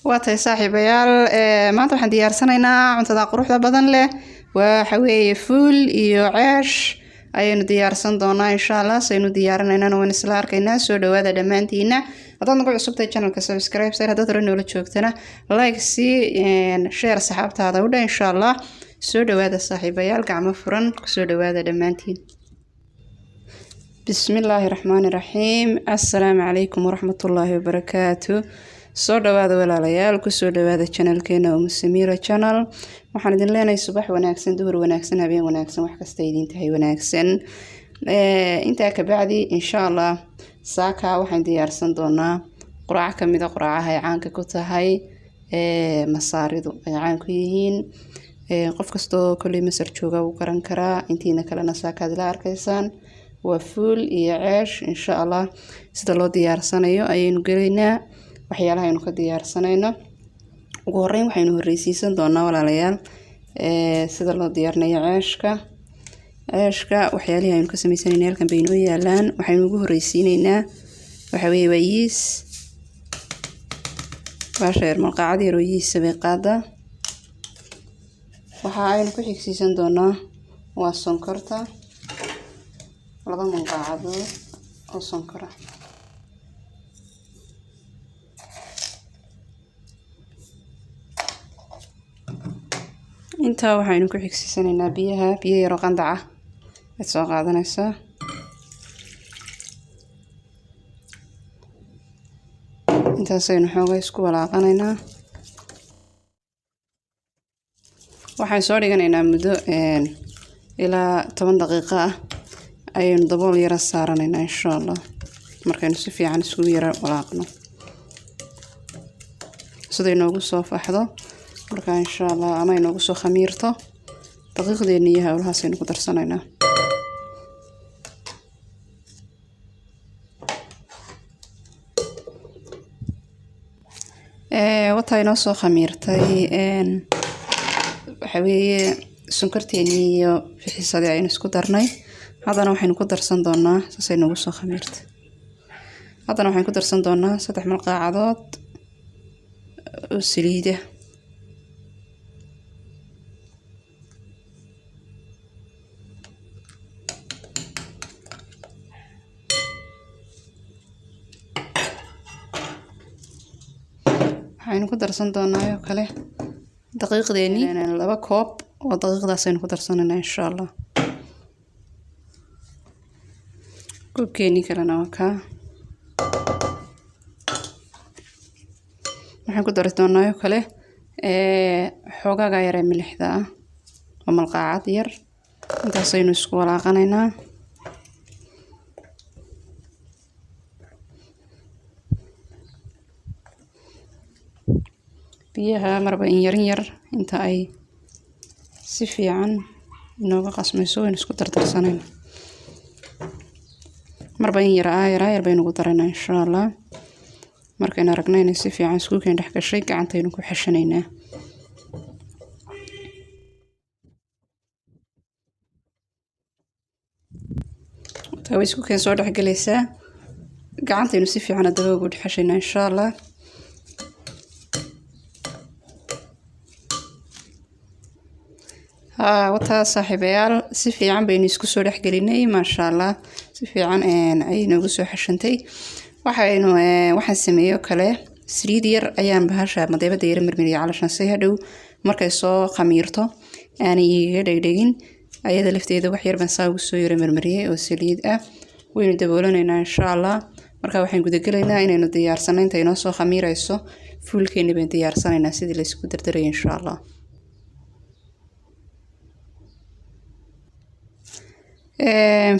waatay saaxiibayaal maanta waxaan diyaarsanaynaa cuntada quruxda badan leh waxa weeye fuul iyo ceesh ayaynu diyaarsan doonaa insha Allah saynu diyaarinaynaa waan isla arkaynaa soo dhawaada dhamaantiina haddaad nagu cusubtahay channelka subscribe sar haddaad hore noola joogtana like si share saxaabtaada u dhan insha Allah soo dhawaada saaxiibayaal gacmo furan soo dhawaada dhamaantiin bismillaahi raxmaani raxiim assalaamu calaykum waraxmatullaahi wabarakaatu soo dhawaada walaalayaal ku soo dhawaada channelkeena Samira channel waxaan idin leenahay subax wanaagsan duhur wanaagsan habeen wanaagsan wax kasta idin tahay wanaagsan inta ka bacdi insha Allah saaka waxaan diyaarsan doonaa quraac kamid ah quraacaha ay caanka ku tahay masaaridu ay caan ku yihiin qof kasto kulli masar jooga uu garan karaa intiina kalena saakaad la arkaysaan waa fuul iyo ceesh insha Allah sida loo diyaarsanayo ayaynu galeynaa waxyaalaha aynu ka diyaarsanayno ugu horeyn waxaynu horeysiisan doonaa walaalayaal sida loo diyaarinayo ceeshka waxyaalaha aynu ka sameysanaynaa halkan bay inoo yaalaan waxaynu ugu horeysiinaynaa waxa weeye waa yiis baasheer malqacad yar oo yiis bay qaada waxa aynu ku xigsiisan doonaa waa sonkorta laba malqacadood oo sonkor ah inta waxaynu ku xigsiisanaynaa biyo yar oo qandac ah aad soo qaadanaysaa intaasaynu xoogaa isku walaaqanaynaa waxaan soo dhiganaynaa muddo ilaa 10 daqiiqo ah ayaynu dabool yara saaranaynaa insha Allah markaynu si fiican isku yara walaaqno siday noogu soo faxdo marka insha Allah ama inoogu soo khamiirto daqiiqdeena iyo hawlahaas aynu ku darsanaynaa wata inoo soo khamiirtay waxa weeye sonkorteeni iyo fixisadii aynu isku darnay haddana waxaynu ku darsan doonaa saasay noogu soo khamiirtay haddana waxaynu ku darsan doonaa 3 malqacadood oo saliid ah waxaynu ku darsan doonaa oo kale daqiiqdeeni 2 koob oo daqiiqdaas aynu ku darsanaynaa insha Allah koobkeeni kalena waa ka waxaan ku dari doonaa oo kale xoogaga yar ee milixda ah oo malqacad yar intaas aynu isku walaaqanaynaa biyaha marba in yar inta ay si fiican inooga qasmayso aynu isku dardarsanaynaa marba in yar baynu ku daraynaa insha Allah markaynu aragnayna si fiican isku keen dhex gashay gacantaynu ku xashanaynaa tawa isku keen soo dhex galaysaa gacantaynu si fiican daba ugu xashaynaa insha Allah wata saaxiibayaal si fiican baynu isku soo dhex galinay ma sha Allah si fiican ay noogu soo xashantay waxaan sameeyo kale saliid yar ayaan bahasha madeebada yar marmariya calashan si hadhow markay soo khamiirto aanay iga dhegdhegin ayada lafteeda wax yar baan saa ugu soo yara marmariyay oo saliid ah waynu daboolanaynaa insha Allah marka waxaan guda galaynaa inaynu diyaarsanayn inta inoo soo khamiirayso fuulkeeni baan diyaarsanaynaa sidii la isku dardaray insha Allah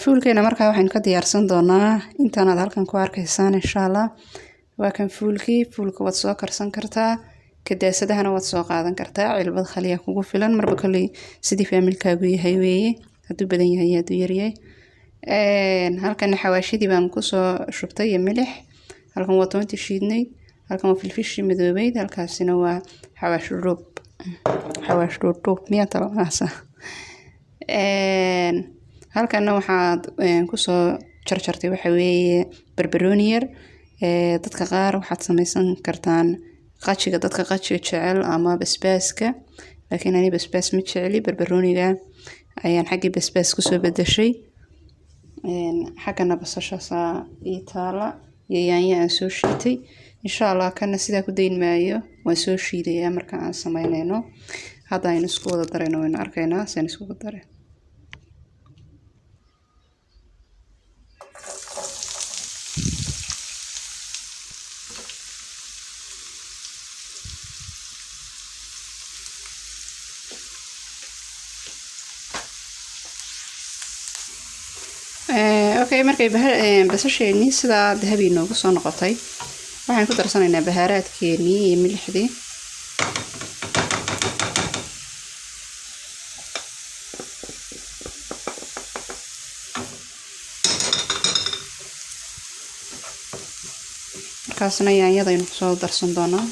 fuulkeena markaa waxaynu ka diyaarsan doonaa intaan aad halkan ku arkaysaan insha Allah waa kan fuulka waad soo karsan kartaa kadaasadahana waad soo qaadan kartaa cilbad khaliya kugu filan marba kale sidii familkaagu yahay weeye hadduu badan yahay hadduu yar yahay halkan xawaashidii baan ku soo shubtay iyo milix halkan waa toonti shiidnay halkan waa filfish madoobeyd halkaasina waa xawaash dhoob miya talaasa halkana waxaad ku soo jarjartay waxa weeye barbarooni yar dadka qaar waxaad samaysan kartaan qajiga dadka qajiga jecel ama basbaaska, laakiin ani basbaas ma jeceli. Barbarooniga ayaan xaggii basbaas kusoo bedeshay. xaggana basasha saa ii taala iyo yaanyo aan soo shiitay. insha Allah kana sidaa ku dayn maayo, waan soo shiidayaa marka aan samaynayno. hadda aynu isku wada darayno waynu arkaynaa saan isku daray. okay markay basasheeni sidaa dahabi noogu soo noqotay, waxaan ku darsanaynaa bahaaraadkeeni iyo milixdii. markaasna yaanyadaynu kusoo darsan doonaa.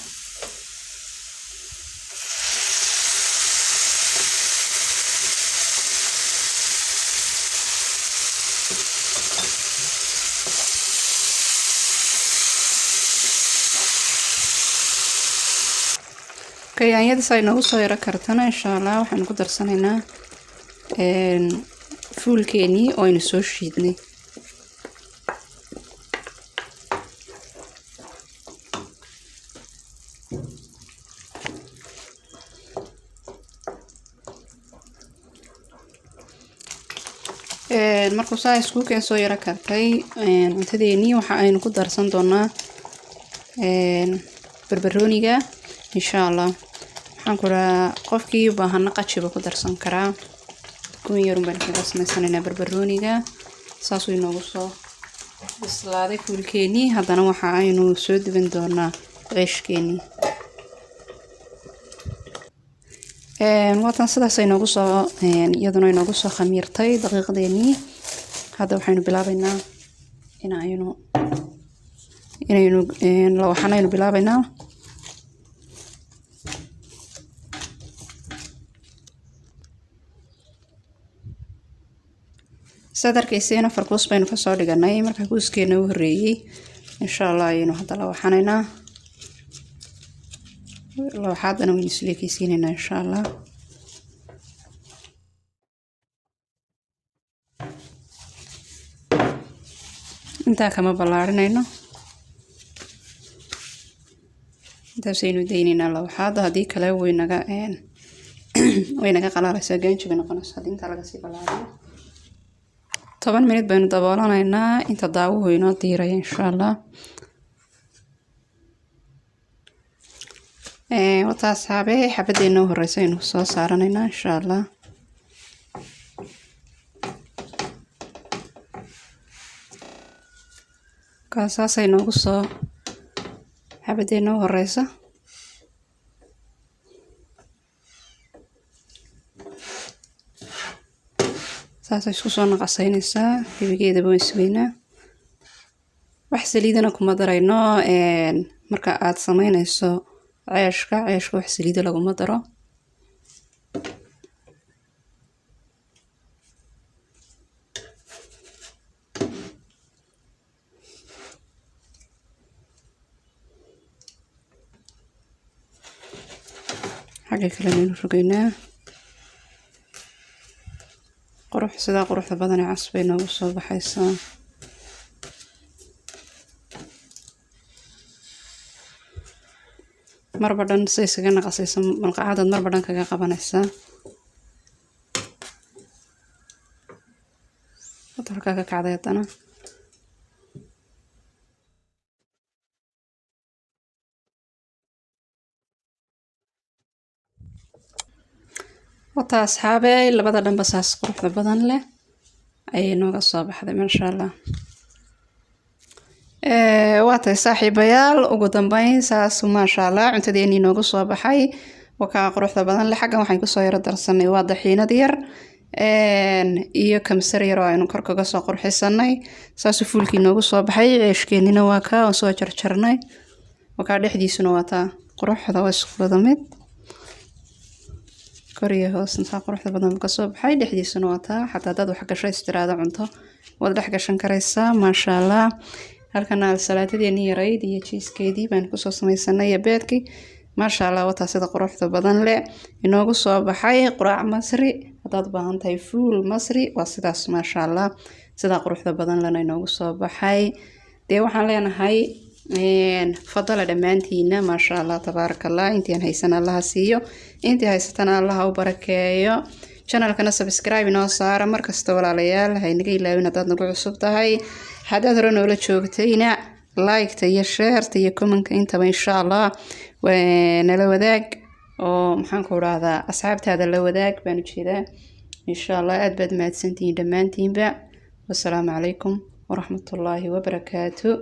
yaanyadiis ay noogu soo yaro kartana insha Allah waxaan ku darsanaynaa fuulkeeni oo aynu soo shiidnay. markuu saa isku keen soo yaro kartay cuntadeeni waxa aynu ku darsan doonaa barbarooniga insha Allah. waxaan ku raaa qofkii u baahan qajiba ku darsan karaa. kun yar baan kaga sameysanaynaa barbarooniga. saas uu inoogu soo bislaaday fuulkeeni. haddana waxa aynu soo duban doonaa ceeshkeeni. watan sidaas ay noogu soo iyaduna inoogu soo khamiirtay daqiiqadeeni. hadda waxaynu bilaabaynaa waxaanaynu bilaabaynaa sadarkiisina 4 kuus baynu ka soo dhiganay. marka kuuskeena u horeeyay insha Allah aynu hadda la waxanaynaa. waxaadana waynu isleekaysiinaynaa insha Allah. intaa kama ballaarinayno, intaasaynu daynaynaa waxaada. haddii kale waynaga qalaalaysaa, gaanji bay noqonaysaa haddii intaa laga sii ballaariyo. 10 minute baynu daboolanaynaa inta daawuhu inoo diiraya insha Allah. wata asxaabe xabadeena u horeysa aynu soo saaranaynaa insha Allah. kaasaasay noogu soo xabadeena u horeysa. saasay isku soo naqasaynaysaa. gebigeedaba waan sugaynaa. wax saliidana kuma darayno marka aad samaynayso ceeshka wax saliida laguma daro. xagga kale aynu rogaynaa. sidaa quruxda badan ee cas bay noogu soo baxaysaa. marba dhan say isaga naqasaysa malqacadaad marba dhan kaga qabanaysaa. halkaa ka kacday haddana. wata asxaabe labada dhanba saas quruxda badan leh ayay nooga soo baxday masha Allah. waa tahay saaxiibayaal, ugu dambeyn saas masha Allah cuntadeeni noogu soo baxay. wakaa quruxda badan leh. xaggan waxaan kusoo yaro darsanay waa daxiinad yar iyo kamsar yar oo aynu kor kaga soo qurxisanay. saasuu fuulkii noogu soo baxay. ceeshkeenina waa kaa oo soo jarjarnay. wakaa dhexdiisuna waa taa quruxda waa isku wada mid. koriya hoos inta quruxda badan ka soo baxay. dhexdiisuna waa taa xataa dad wax gashay istiraada cunto wad dhex gashan karaysaa masha Allah. halkan salaadeeni yarayd iyo cheeskeedii baan kusoo samaysanay beedkii maasha Allah wata sida quruxda badan leh inoogu soo baxay quraac masri hadaad u baahan tahay fuul masri waa sidaas maasha Allah sida quruxda badan leh inoogu soo baxay dee waxaan leenahay fadala dhamaantiina maasha Allah tabarakallah intii haysan Allah siiyo intii haysatana Allah u barakeeyo channelkana subscribe inoo saara markasta walaalayaal haynaga ilaawin hadaad nagu cusub tahay hadaad hore noola joogtayna like iyo share iyo comment intaba insha Allah nala wadaag oo maxaan ku raahdaa asxaabtaada la wadaag baan u jeedaa insha Allah aad baad mahadsantihiin dhamaantiinba wassalaamu calaykum waraxmatullaahi wabarakaatuh